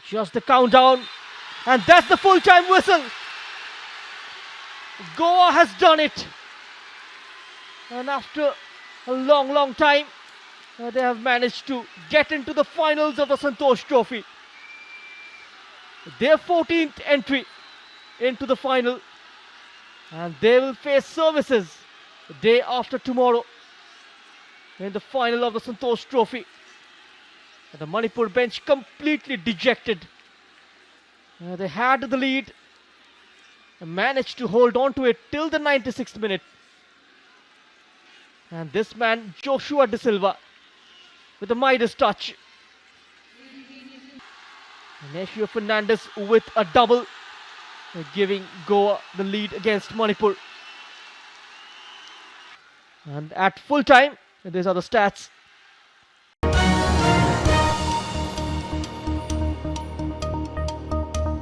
Just the countdown, and that's the full-time whistle. Goa has done it, and after a long time, they have managed to get into the finals of the Santosh Trophy. Their 14th entry into the final, and they will face services the day after tomorrow in the final of the Santosh Trophy. The Manipur bench completely dejected. They had the lead and managed to hold on to it till the 96th minute. And this man, Joshua De Silva, with a Midas touch. Inesio Fernandez with a double, giving Goa the lead against Manipur. And at full time, these are the stats.